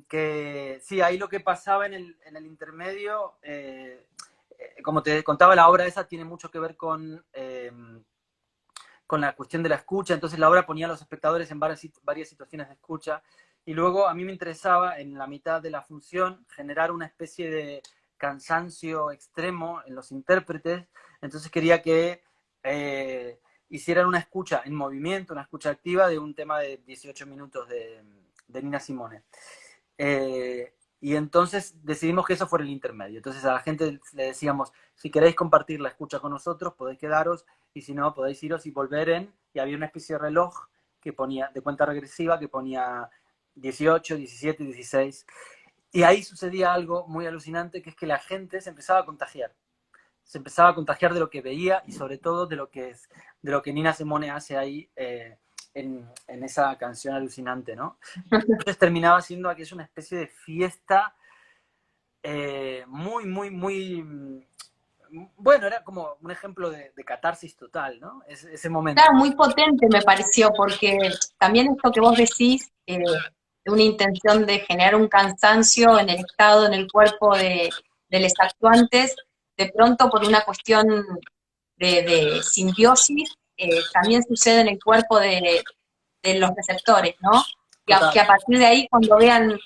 Que sí, ahí lo que pasaba en el intermedio, como te contaba, la obra esa tiene mucho que ver con la cuestión de la escucha, entonces la obra ponía a los espectadores en varias situaciones de escucha, y luego a mí me interesaba en la mitad de la función generar una especie de cansancio extremo en los intérpretes, entonces quería que hicieran una escucha en movimiento, una escucha activa de un tema de 18 minutos de Nina Simone. Y entonces decidimos que eso fuera el intermedio. Entonces a la gente le decíamos, si queréis compartir la escucha con nosotros, podéis quedaros, y si no, podéis iros y volver y había una especie de reloj que ponía, de cuenta regresiva, que ponía 18, 17, 16. Y ahí sucedía algo muy alucinante, que es que la gente se empezaba a contagiar. Se empezaba a contagiar de lo que veía y sobre todo de lo que Nina Simone hace ahí en esa canción alucinante, ¿no? Entonces terminaba siendo aquello una especie de fiesta muy, bueno, era como un ejemplo de catarsis total, ¿no? Ese momento. Claro, muy potente me pareció, porque también esto que vos decís, de una intención de generar un cansancio en el estado, en el cuerpo de los actuantes, de pronto por una cuestión de simbiosis, también sucede en el cuerpo de los receptores, ¿no? Que Total, a partir de ahí, cuando vean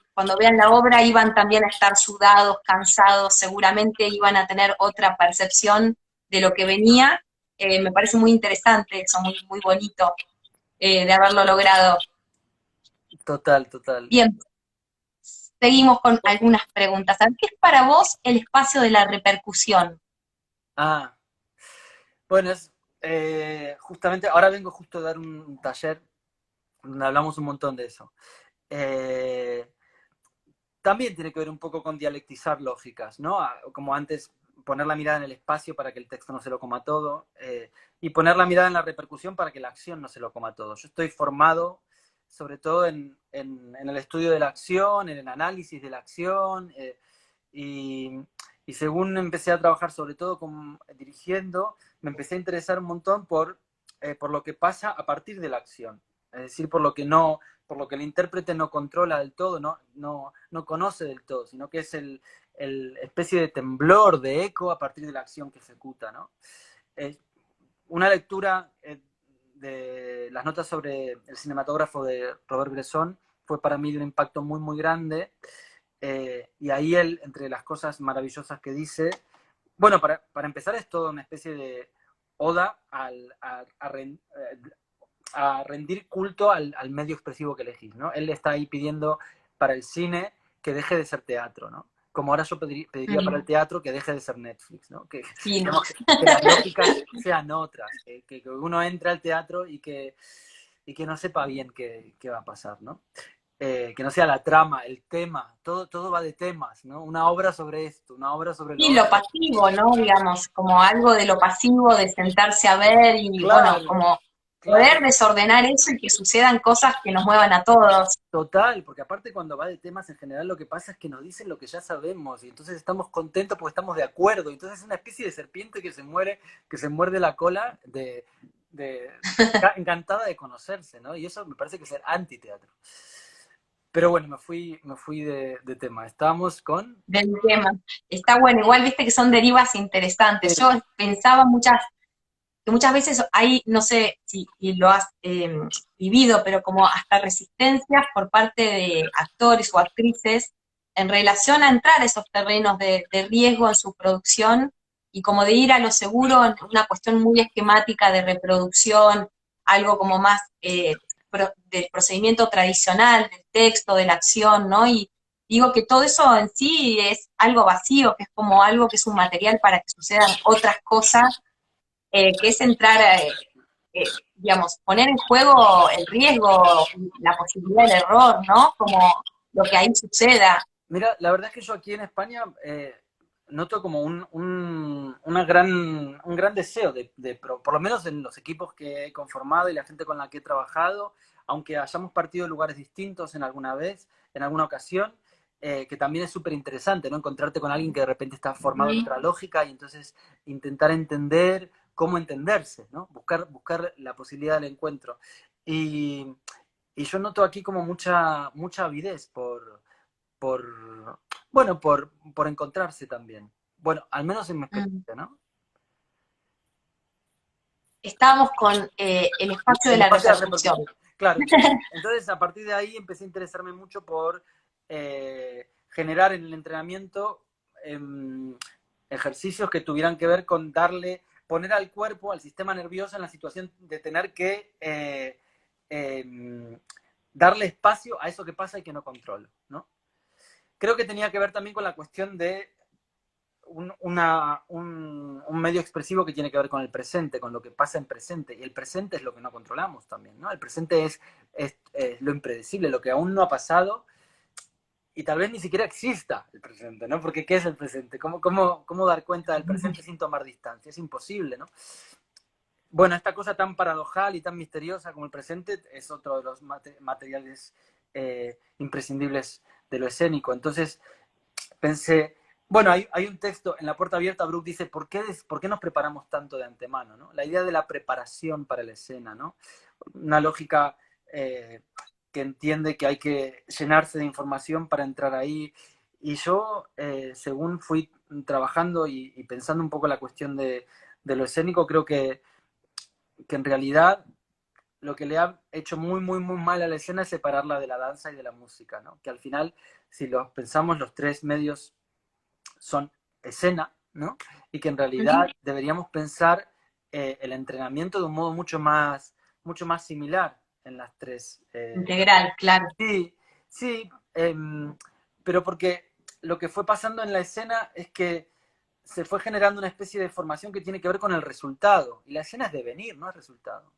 la obra, iban también a estar sudados, cansados, seguramente iban a tener otra percepción de lo que venía. Me parece muy interesante eso, muy bonito de haberlo logrado. total. Bien, seguimos con algunas preguntas. ¿Qué es para vos el espacio de la repercusión? Ah, bueno, justamente, ahora vengo justo a dar un taller donde hablamos un montón de eso. Eh, También tiene que ver un poco con dialectizar lógicas, ¿no? Como antes, poner la mirada en el espacio para que el texto no se lo coma todo, y poner la mirada en la repercusión para que la acción no se lo coma todo. Yo estoy formado sobre todo en el estudio de la acción, en el análisis de la acción, y, y, según empecé a trabajar sobre todo dirigiendo, me empecé a interesar un montón por lo que pasa a partir de la acción, es decir, por lo que el intérprete no controla del todo, no conoce del todo, sino que es el especie de temblor, de eco a partir de la acción que ejecuta, ¿no? Una lectura de las notas sobre el cinematógrafo de Robert Bresson fue para mí de un impacto muy grande, y ahí él, entre las cosas maravillosas que dice, bueno, para empezar es toda una especie de oda a rendir culto al medio expresivo que elegís, ¿no? Él está ahí pidiendo para el cine que deje de ser teatro, ¿no? Como ahora yo pediría para el teatro que deje de ser Netflix, ¿no? Sí, ¿no? Que las lógicas sean otras, que uno entre al teatro y que no sepa bien qué va a pasar, ¿no? Que no sea la trama, el tema, todo va de temas, ¿no? Una obra sobre esto, una obra sobre lo Sí, lo otro. pasivo, ¿no? Digamos, como algo de lo pasivo, de sentarse a ver y, bueno, Claro, como poder claro, desordenar eso y que sucedan cosas que nos muevan a todos. total, porque aparte cuando va de temas en general lo que pasa es que nos dicen lo que ya sabemos y entonces estamos contentos porque estamos de acuerdo. Entonces es una especie de serpiente que se muerde la cola de encantada de conocerse, ¿no? Y eso me parece que es el antiteatro. Pero bueno, me fui de tema. Estábamos con... Del tema. Está bueno, igual viste que son derivas interesantes. Yo pensaba que muchas veces hay, no sé si lo has vivido, pero como hasta resistencias por parte de actores o actrices en relación a entrar a esos terrenos de riesgo en su producción y como de ir a lo seguro en una cuestión muy esquemática de reproducción, algo como más del procedimiento tradicional, del texto, de la acción, ¿no? Y digo que todo eso en sí es algo vacío, que es como algo que es un material para que sucedan otras cosas, que es entrar digamos, poner en juego el riesgo, la posibilidad del error, ¿no? Como lo que ahí suceda. Mira, la verdad es que yo aquí en España noto como una gran, un gran deseo por lo menos en los equipos que he conformado y la gente con la que he trabajado, aunque hayamos partido de lugares distintos en alguna vez, en alguna ocasión, que también es súper interesante, ¿no? Encontrarte con alguien que de repente está formado en otra lógica y entonces intentar entender cómo entenderse, ¿no? Buscar la posibilidad del encuentro. Y, y yo noto aquí como mucha avidez por, bueno, por encontrarse también. Bueno, al menos en mi Mm. experiencia, ¿no? Estábamos con el espacio de El la espacio de la repercusión. repercusión. Claro, entonces a partir de ahí empecé a interesarme mucho por generar en el entrenamiento ejercicios que tuvieran que ver con poner al cuerpo, al sistema nervioso en la situación de tener que darle espacio a eso que pasa y que no controlo, ¿no? Creo que tenía que ver también con la cuestión de un medio expresivo que tiene que ver con el presente, con lo que pasa en presente. Y el presente es lo que no controlamos también, ¿no? El presente es lo impredecible, lo que aún no ha pasado y tal vez ni siquiera exista el presente, ¿no? Porque ¿qué es el presente? ¿Cómo dar cuenta del presente sin tomar distancia? Es imposible, ¿no? Bueno, esta cosa tan paradojal y tan misteriosa como el presente es otro de los materiales imprescindibles de lo escénico. Entonces, pensé, bueno, hay un texto en La Puerta Abierta, Brooke dice, ¿por qué nos preparamos tanto de antemano? ¿No? La idea de la preparación para la escena, ¿no? Una lógica que entiende que hay que llenarse de información para entrar ahí. Y yo, según fui trabajando y pensando un poco la cuestión de lo escénico, creo que en realidad lo que le ha hecho muy mal a la escena es separarla de la danza y de la música, ¿no? Que al final, si lo pensamos, los tres medios son escena, ¿no? Y que en realidad deberíamos pensar el entrenamiento de un modo mucho más similar en las tres. Integral, claro. Sí, sí, pero porque lo que fue pasando en la escena es que se fue generando una especie de formación que tiene que ver con el resultado. Y la escena es devenir, no es resultado.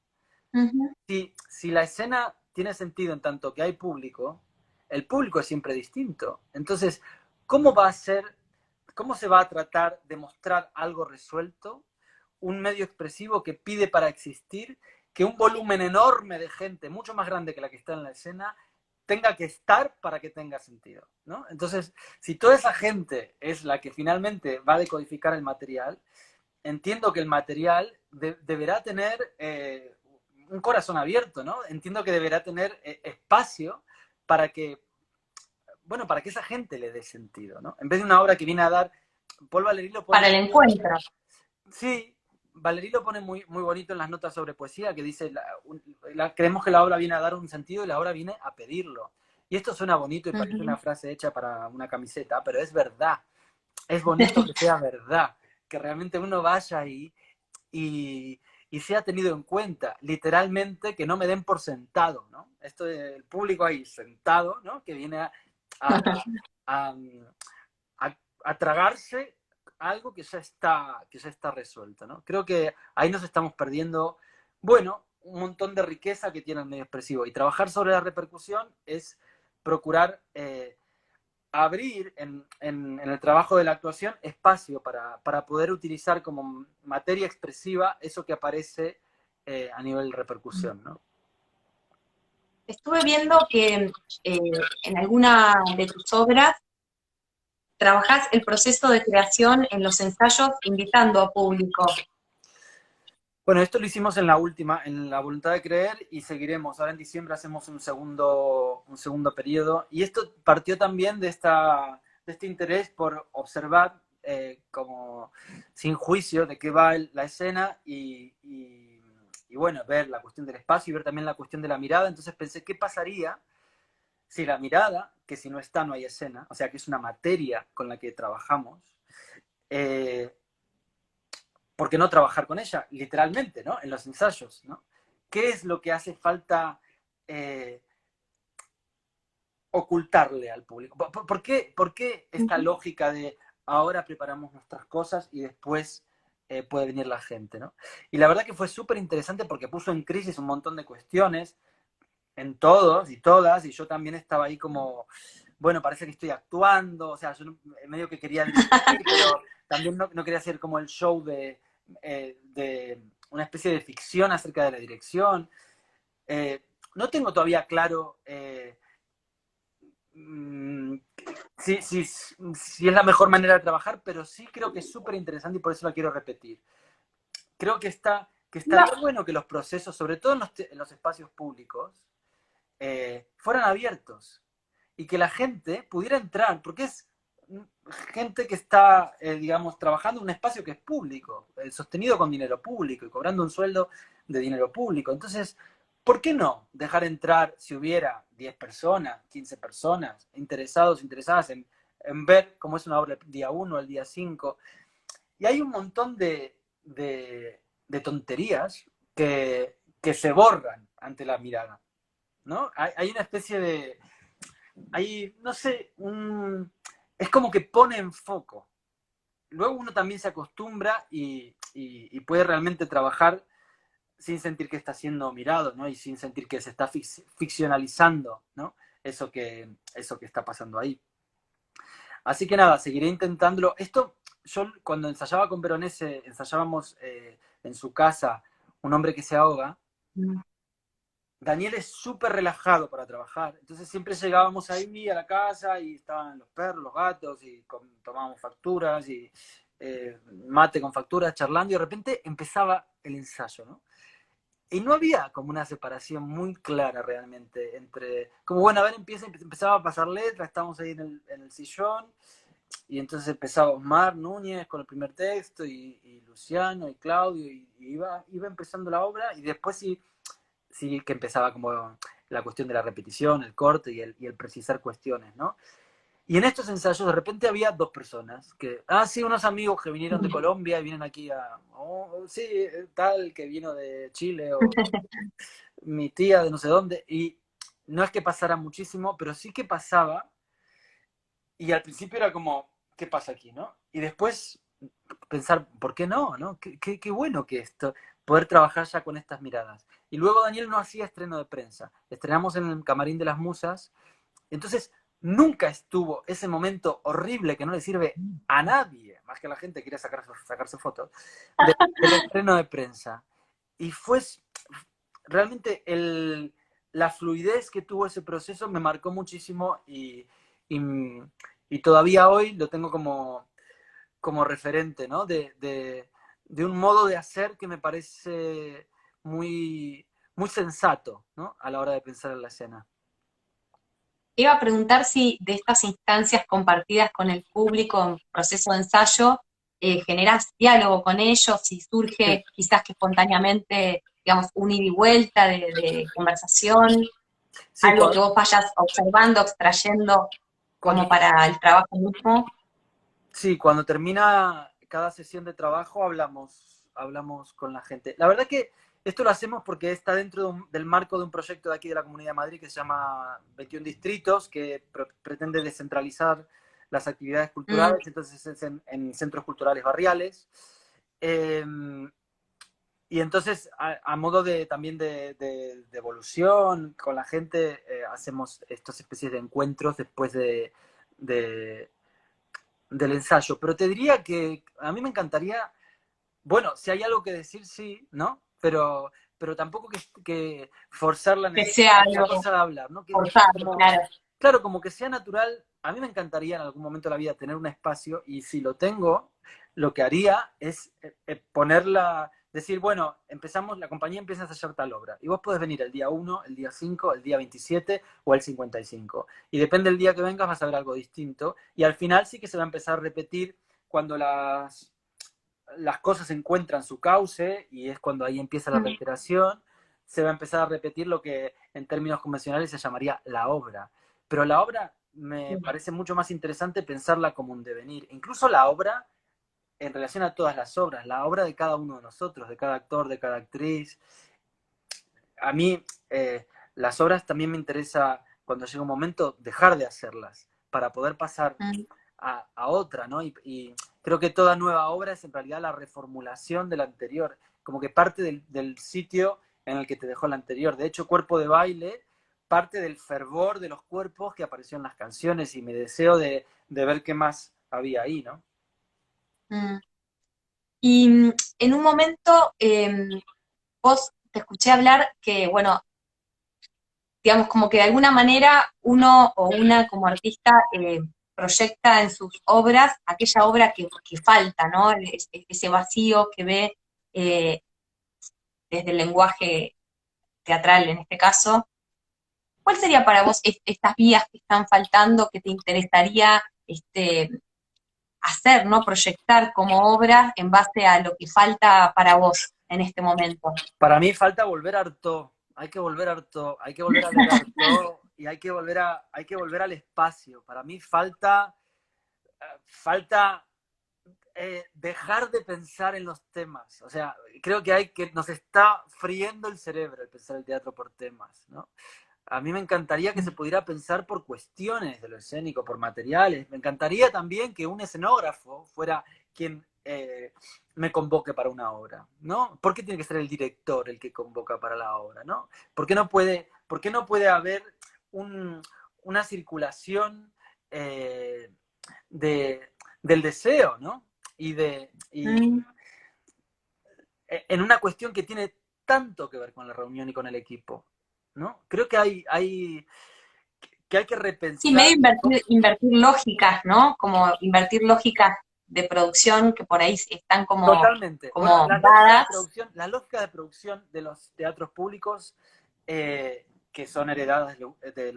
Si la escena tiene sentido en tanto que hay público, el público es siempre distinto. Entonces, ¿cómo va a ser, cómo se va a tratar de mostrar algo resuelto? Un medio expresivo que pide para existir que un volumen enorme de gente, mucho más grande que la que está en la escena, tenga que estar para que tenga sentido, ¿no? Entonces, si toda esa gente es la que finalmente va a decodificar el material, entiendo que el material deberá tener un corazón abierto, ¿no? Entiendo que deberá tener espacio para que, bueno, para que esa gente le dé sentido, ¿no? En vez de una obra que viene a dar, Paul Valéry lo Para pone, el encuentro. sí, Valéry lo pone muy bonito en las notas sobre poesía, que dice, creemos que la obra viene a dar un sentido y la obra viene a pedirlo. Y esto suena bonito y parece una frase hecha para una camiseta, pero es verdad. Es bonito que sea verdad, que realmente uno vaya ahí y sea tenido en cuenta, literalmente, que no me den por sentado, ¿no? Esto del público ahí sentado, ¿no? Que viene a, a, a tragarse algo que ya está resuelto, ¿no? Creo que ahí nos estamos perdiendo, bueno, un montón de riqueza que tiene el medio expresivo. Y trabajar sobre la repercusión es procurar abrir en el trabajo de la actuación espacio para poder utilizar como materia expresiva eso que aparece a nivel repercusión, ¿no? Estuve viendo que en alguna de tus obras trabajás el proceso de creación en los ensayos invitando a público. Bueno, esto lo hicimos en la última, en La Voluntad de Creer, y seguiremos. Ahora en diciembre hacemos un segundo periodo. Y esto partió también de este interés por observar como sin juicio de qué va la escena y bueno, ver la cuestión del espacio y ver también la cuestión de la mirada. Entonces pensé, ¿qué pasaría si la mirada, que si no está no hay escena, o sea que es una materia con la que trabajamos, eh, ¿por qué no trabajar con ella? Literalmente, ¿no? En los ensayos, ¿no? ¿Qué es lo que hace falta eh, ocultarle al público? ¿Por qué esta lógica de ahora preparamos nuestras cosas y después puede venir la gente, ¿no? Y la verdad que fue súper interesante porque puso en crisis un montón de cuestiones en todos y todas, y yo también estaba ahí como, bueno, parece que estoy actuando, o sea, yo medio que quería dirigir, pero también no quería hacer como el show de una especie de ficción acerca de la dirección. No tengo todavía claro mm, si es la mejor manera de trabajar, pero sí creo que es súper interesante y por eso la quiero repetir. Creo que estaría bueno que los procesos, sobre todo en los espacios públicos, fueran abiertos y que la gente pudiera entrar, porque es gente que está, digamos, trabajando en un espacio que es público, sostenido con dinero público y cobrando un sueldo de dinero público. Entonces, ¿por qué no dejar entrar, si hubiera 10 personas, 15 personas, interesados, interesadas en ver cómo es una obra el día 1, el día 5? Y hay un montón de tonterías que se borran ante la mirada, ¿no? Hay una especie de, hay, no sé, es como que pone en foco. Luego uno también se acostumbra y puede realmente trabajar sin sentir que está siendo mirado, ¿no? Y sin sentir que se está ficcionalizando, ¿no? Eso que está pasando ahí. Así que nada, seguiré intentándolo. Esto, yo cuando ensayaba con Veronese, ensayábamos en su casa Un hombre que se ahoga. Daniel es súper relajado para trabajar, entonces siempre llegábamos ahí a la casa y estaban los perros, los gatos, y tomábamos facturas y mate con facturas, charlando, y de repente empezaba el ensayo, ¿no? Y no había como una separación muy clara realmente entre, como bueno, a ver, empezaba a pasar letras, estábamos ahí en el sillón, y entonces empezaba Osmar Núñez con el primer texto, y Luciano, y Claudio, y iba empezando la obra, y después sí que empezaba como la cuestión de la repetición, el corte y el precisar cuestiones, ¿no? Y en estos ensayos de repente había dos personas, sí, unos amigos que vinieron de Colombia y vienen aquí sí, tal, que vino de Chile, o mi tía de no sé dónde, y no es que pasara muchísimo, pero sí que pasaba, y al principio era como, ¿qué pasa aquí, no? Y después pensar, ¿por qué no? ¿No? Qué bueno que esto, poder trabajar ya con estas miradas. Y luego Daniel no hacía estreno de prensa. Estrenamos en el Camarín de las Musas. Entonces, nunca estuvo ese momento horrible que no le sirve a nadie, más que a la gente que quiere sacarse fotos, del estreno de prensa. Y fue realmente la fluidez que tuvo ese proceso me marcó muchísimo y, y todavía hoy lo tengo como referente, ¿no? De un modo de hacer que me parece muy sensato, ¿no? A la hora de pensar en la escena. Iba a preguntar si de estas instancias compartidas con el público en proceso de ensayo, generás diálogo con ellos, si Sí, surge quizás que espontáneamente, digamos, un ida y vuelta de conversación, sí, algo que vos vayas observando, extrayendo cuando, como para el trabajo mismo. sí, cuando termina cada sesión de trabajo hablamos con la gente. La verdad que esto lo hacemos porque está dentro del marco de un proyecto de aquí de la Comunidad de Madrid que se llama 21 Distritos, que pretende descentralizar las actividades Mm, culturales, entonces es en centros culturales barriales. Eh, y entonces, a modo también de evolución con la gente, hacemos estas especies de encuentros después de, del ensayo. Pero te diría que a mí me encantaría, bueno, si hay algo que decir, sí, ¿no? Pero tampoco que forzar que sea la algo cosa de hablar, ¿no? forzado, claro. Claro, como que sea natural. A mí me encantaría en algún momento de la vida tener un espacio y si lo tengo, lo que haría es ponerla, decir, bueno, empezamos, la compañía empieza a ensayar tal obra y vos podés venir el día 1, el día 5, el día 27 o el 55. Y depende del día que vengas vas a ver algo distinto y al final sí que se va a empezar a repetir cuando las cosas encuentran su cauce y es cuando ahí empieza la Mm. reiteración, se va a empezar a repetir lo que en términos convencionales se llamaría la obra. pero la obra me parece mucho más interesante pensarla como un devenir. Incluso la obra en relación a todas las obras, la obra de cada uno de nosotros, de cada actor, de cada actriz. A mí las obras también me interesa cuando llega un momento dejar de hacerlas para poder pasar Mm, a otra, ¿no? Y creo que toda nueva obra es en realidad la reformulación de la anterior, como que parte del sitio en el que te dejó la anterior. De hecho, Cuerpo de Baile parte del fervor de los cuerpos que apareció en las canciones y mi deseo de ver qué más había ahí, ¿no? mm. Y en un momento vos te escuché hablar que, bueno, digamos, como que de alguna manera uno o una como artista proyecta en sus obras aquella obra que falta, ¿no? Ese vacío que ve eh, desde el lenguaje teatral en este caso. ¿Cuál sería para vos estas vías que están faltando que te interesaría hacer, ¿no? Proyectar como obra en base a lo que falta para vos en este momento? Para mí falta volver a Artaud, hay que volver a Artaud, hay que volver a leer a Artaud y hay que volver al espacio. Para mí falta dejar de pensar en los temas. O sea, creo que nos está friendo el cerebro el pensar el teatro por temas, ¿no? A mí me encantaría que se pudiera pensar por cuestiones de lo escénico, por materiales. Me encantaría también que un escenógrafo fuera quien me convoque para una obra, ¿no? ¿Por qué tiene que ser el director el que convoca para la obra, ¿no? Por qué no puede haber una circulación eh, del deseo, ¿no? Y Mm. en una cuestión que tiene tanto que ver con la reunión y con el equipo, ¿no? Creo que hay que Sí, medio repensar invertir lógicas, ¿no? Como invertir lógicas de producción que por ahí están totalmente. Bueno, como dadas. la lógica de producción de los teatros públicos, que son heredadas de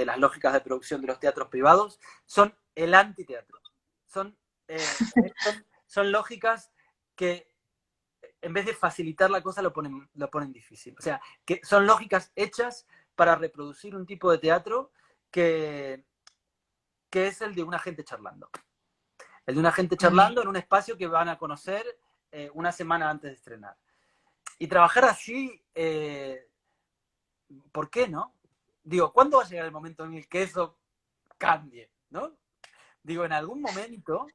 las lógicas de producción de los teatros privados, son el antiteatro. Son, son lógicas que en vez de facilitar la cosa lo ponen difícil. O sea, que son lógicas hechas para reproducir un tipo de teatro que, que es el de una gente charlando. El de una gente Mm. charlando en un espacio que van a conocer una semana antes de estrenar. Y trabajar así, ¿por qué no? Digo, ¿cuándo va a llegar el momento en el que eso cambie? ¿No? Digo, en algún momento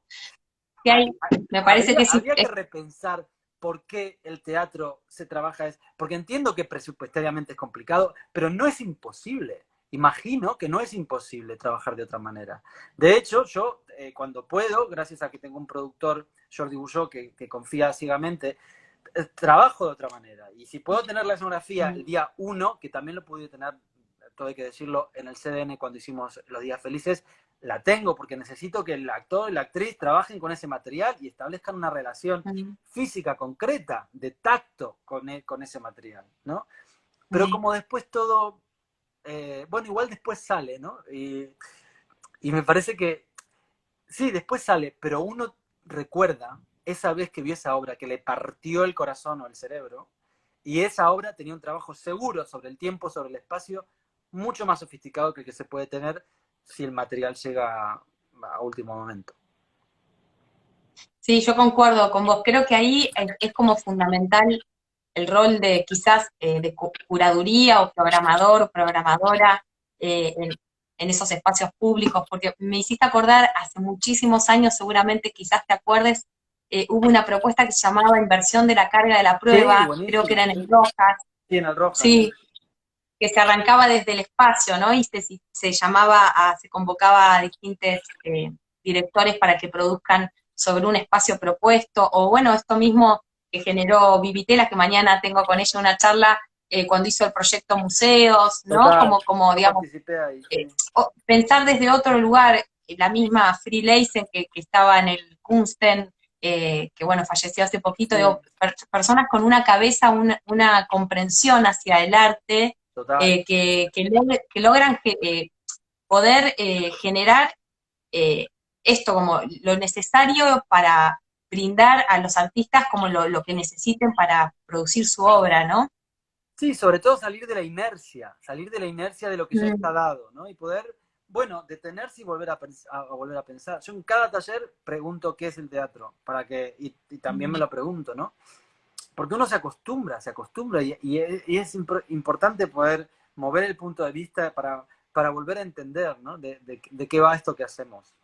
Que hay, me parece que sí. habría que repensar por qué el teatro se trabaja. Porque entiendo que presupuestariamente es complicado, pero no es imposible. Imagino que no es imposible trabajar de otra manera. De hecho, yo cuando puedo, gracias a que tengo un productor, Jordi Bulló, que confía ciegamente, trabajo de otra manera. Y si puedo tener la escenografía el día 1, que también lo pude tener, todo hay que decirlo, en el CDN cuando hicimos Los Días Felices, la tengo porque necesito que el actor y la actriz trabajen con ese material y establezcan una relación Mm, física concreta, de tacto con ese material, ¿no? Pero mm. como después todo, bueno, igual después sale, ¿no? Y me parece que, sí, después sale, pero uno recuerda esa vez que vio esa obra que le partió el corazón o el cerebro, y esa obra tenía un trabajo seguro sobre el tiempo, sobre el espacio, mucho más sofisticado que el que se puede tener si el material llega a último momento. Sí, yo concuerdo con vos. Creo que ahí es como fundamental el rol de quizás de curaduría o programador o programadora en esos espacios públicos, porque me hiciste acordar hace muchísimos años, seguramente quizás te acuerdes, hubo una propuesta que se llamaba inversión de la carga de la Sí, prueba, creo que buenísimo. eran en Rojas, Sí, en el Rojas, sí. sí, que se arrancaba desde el espacio, ¿no? Y se llamaba, se convocaba a distintos directores para que produzcan sobre un espacio propuesto, o bueno, esto mismo que generó Vivitela, que mañana tengo con ella una charla cuando hizo el proyecto Museos, ¿no? Total, Como yo digamos, participé ahí, sí. pensar desde otro lugar, la misma Free Leisen que estaba en el Kunsten, que bueno, falleció hace poquito, Sí, digo, personas con una cabeza, una comprensión hacia el arte, total. que logran poder generar eh, esto como lo necesario para brindar a los artistas como lo que necesiten para producir su obra, ¿no? Sí, sobre todo salir de la inercia de lo que ya Mm, está dado, ¿no? Y poder, bueno, detenerse y volver a volver a pensar. Yo en cada taller pregunto qué es el teatro, y también me mm. lo pregunto, ¿no? Porque uno se acostumbra y es importante poder mover el punto de vista para volver a entender, ¿no? De qué va esto que hacemos.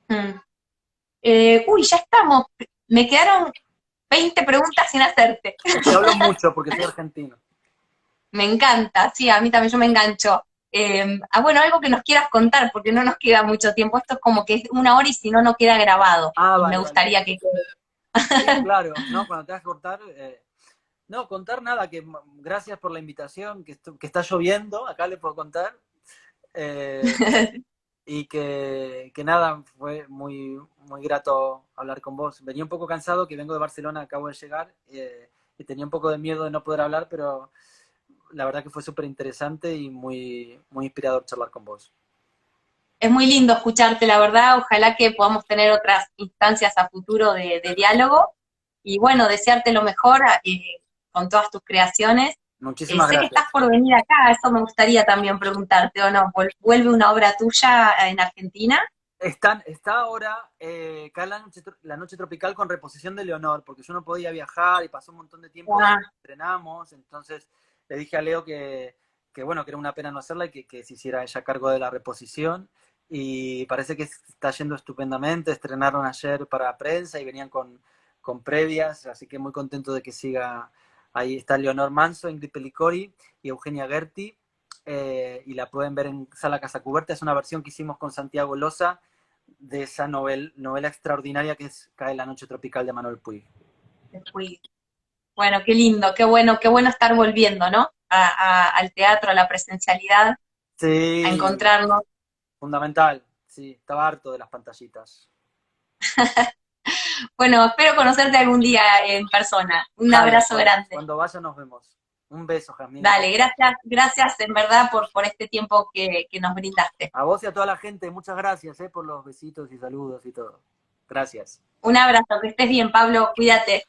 Mm. Uy, ya estamos. Me quedaron 20 preguntas sin hacerte. Es que hablo mucho porque soy argentino. Me encanta, sí, a mí también yo me engancho. Bueno, algo que nos quieras contar, porque no nos queda mucho tiempo. Esto es como que es 1 hora y si no, no queda grabado. Ah, Y me vale, vale. gustaría que quede. Sí, claro, ¿no? Cuando te vas a cortar, no, contar nada, gracias por la invitación, que está lloviendo, acá le puedo contar, eh, y que nada, fue muy, muy grato hablar con vos. Venía un poco cansado, que vengo de Barcelona, acabo de llegar, y tenía un poco de miedo de no poder hablar, pero la verdad que fue súper interesante y muy, muy inspirador charlar con vos. Es muy lindo escucharte, la verdad. Ojalá que podamos tener otras instancias a futuro de diálogo. Y bueno, desearte lo mejor con todas tus creaciones. Muchísimas Sé que estás gracias. por venir acá, eso me gustaría también preguntarte, ¿o no? ¿Vuelve una obra tuya en Argentina? Está ahora acá la noche tropical con reposición de Leonor, porque yo no podía viajar y pasó un montón de tiempo desde Ah, que estrenamos, entonces le dije a Leo bueno, que era una pena no hacerla y que se hiciera ella cargo de la reposición. Y parece que está yendo estupendamente, estrenaron ayer para prensa y venían con previas, así que muy contento de que siga. Ahí está Leonor Manso, Ingrid Pellicori y Eugenia Gerti, y la pueden ver en Sala Casa Cubierta. Es una versión que hicimos con Santiago Loza de esa novela extraordinaria que es Cae la noche tropical de Manuel Puig. fui. Bueno, qué bueno estar volviendo, ¿no? Al teatro, a la presencialidad, a Sí, encontrarnos. fundamental. Sí, estaba harto de las pantallitas. Bueno, espero conocerte algún día en persona. Un Dale, abrazo grande. cuando vaya nos vemos. Un beso, Jasmine. Dale, gracias, gracias en verdad por este tiempo que nos brindaste. A vos y a toda la gente, muchas gracias por los besitos y saludos y todo. Gracias. Un abrazo, que estés bien, Pablo, cuídate.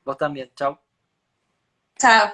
Vos también, chao. Chao.